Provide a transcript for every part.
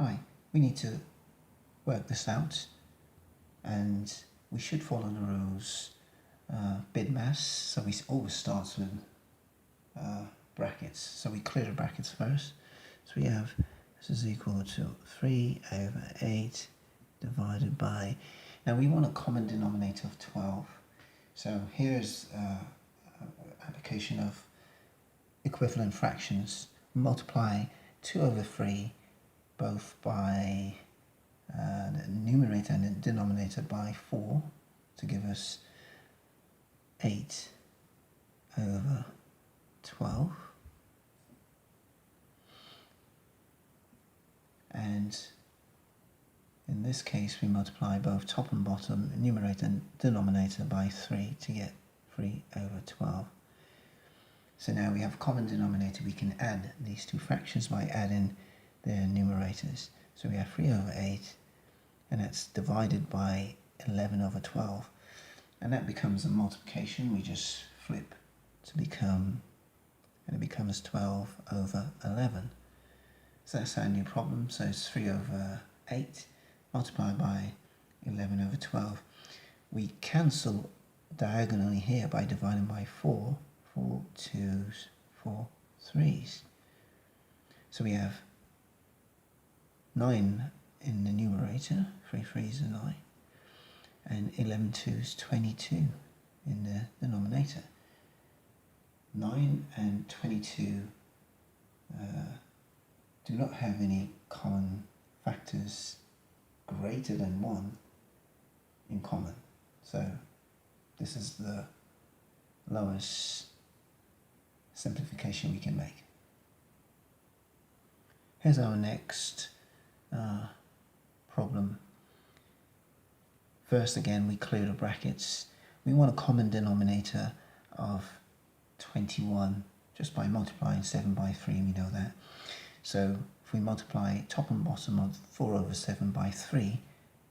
Hi, we need to work this out, and we should follow the rules bid mass, so we always start with brackets. So we clear the brackets first. So we have this is equal to 3 over 8 divided by, now we want a common denominator of 12. So here's application of equivalent fractions. Multiply 2 over 3 both by the numerator and the denominator by 4 to give us 8 over 12. And in this case we multiply both top and bottom, numerator and denominator by 3 to get 3 over 12. So now we have a common denominator. We can add these two fractions by adding their numerators. So we have 3 over 8, and that's divided by 11 over 12. And that becomes a multiplication. We just flip to become, and it becomes 12 over 11. So that's our new problem. So it's 3 over 8 multiplied by 11 over 12. We cancel diagonally here by dividing by 4. 4 2s, 4 3s. So we have 9 in the numerator, 3 3s are 9, and 11 2s, 22 in the denominator. 9 and 22 do not have any common factors greater than 1 in common. So this is the lowest simplification we can make. Here's our next problem. First, again, we clear the brackets. We want a common denominator of 21 just by multiplying 7 by 3, we know that. So if we multiply top and bottom of 4 over 7 by 3,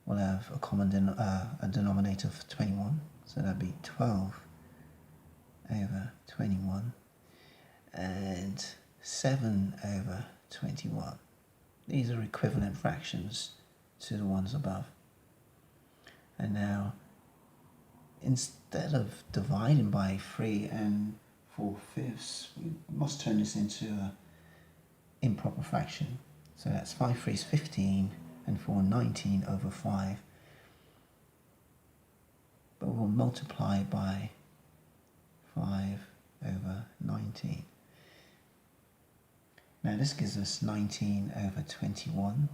we'll have a common denominator of 21. So that'd be 12 over 21 and 7 over 21. These are equivalent fractions to the ones above. And now, instead of dividing by 3 and 4/5, we must turn this into an improper fraction. So that's 5 3s 15 and 4 19 over 5. But we'll multiply by 5 over 19. Now this gives us 19 over 21.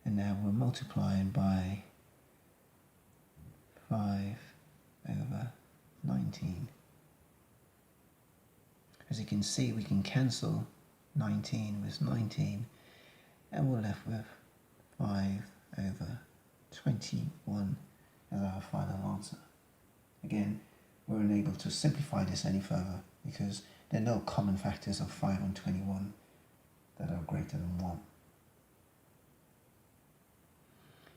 And now we're multiplying by 5 over 19. As you can see, we can cancel 19 with 19, and we're left with 5 over 21 as our final answer. Again, we're unable to simplify this any further because there are no common factors of 5 and 21 that are greater than 1.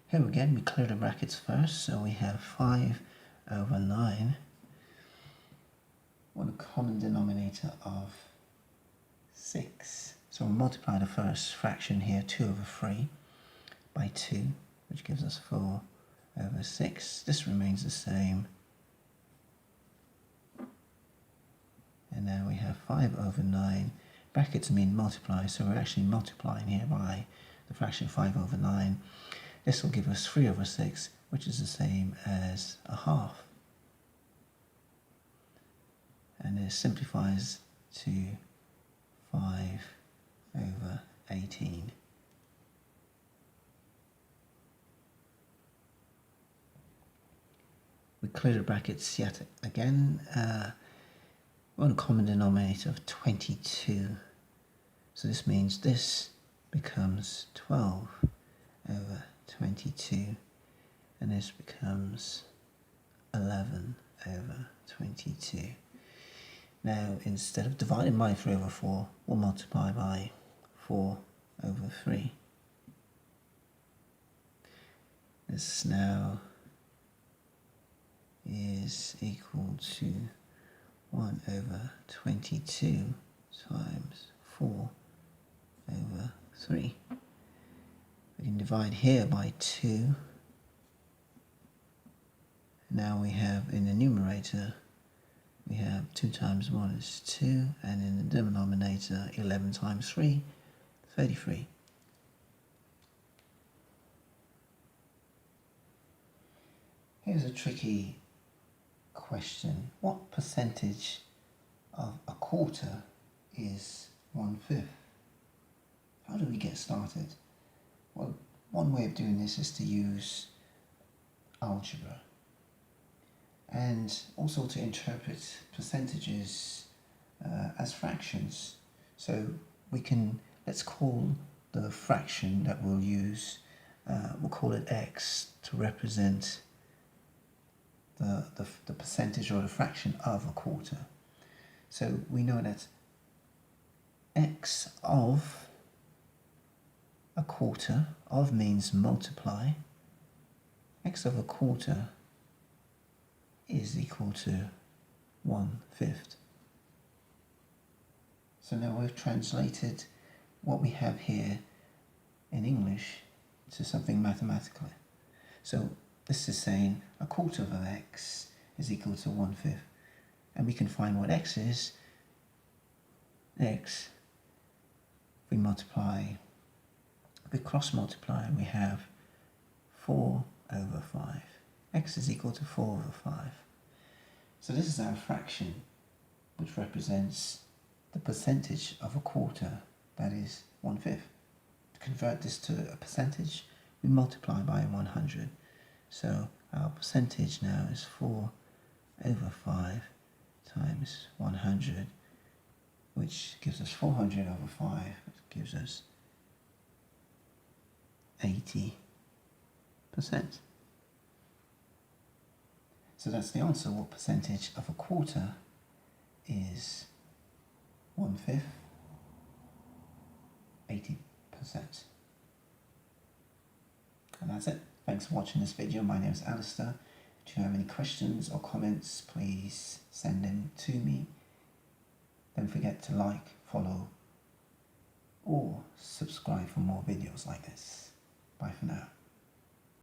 Here again, we clear the brackets first, so we have 5 over 9. Want a common denominator of 6. So we'll multiply the first fraction here, 2 over 3, by 2, which gives us 4 over 6. This remains the same. And now we have 5 over 9. Brackets mean multiply, so we're actually multiplying here by the fraction 5 over 9. This will give us 3 over 6, which is the same as a half. And this simplifies to 5 over 18. We clear the brackets yet again. One common denominator of 22. So this means this becomes 12 over 22, and this becomes 11 over 22. Now, instead of dividing by 3 over 4, we'll multiply by 4 over 3. This now is equal to 1 over 22 times 4 3. We can divide here by 2. Now we have in the numerator, we have 2 times 1 is 2, and in the denominator, 11 times 3, 33. Here's a tricky question. What percentage of a quarter is 1/5? How do we get started? Well, one way of doing this is to use algebra, and also to interpret percentages as fractions. So we can, let's call the fraction that we'll use, we'll call it x, to represent the percentage or the fraction of a quarter. So we know that x of a quarter, of means multiply, x of a quarter is equal to 1/5. So now we've translated what we have here in English to something mathematical. So this is saying a quarter of x is equal to 1/5. And we can find what x is. X, if we multiply, if we cross multiply, we have 4/5. X is equal to 4/5. So this is our fraction, which represents the percentage of a quarter, that is 1/5. To convert this to a percentage, we multiply by 100. So our percentage now is 4/5 times 100, which gives us 400/5, which gives us 80%. So that's the answer. What percentage of a quarter is 1/5? 80%. And that's it. Thanks for watching this video. My name is Alistair. If you have any questions or comments, please send them to me. Don't forget to like, follow, or subscribe for more videos like this. Bye for now.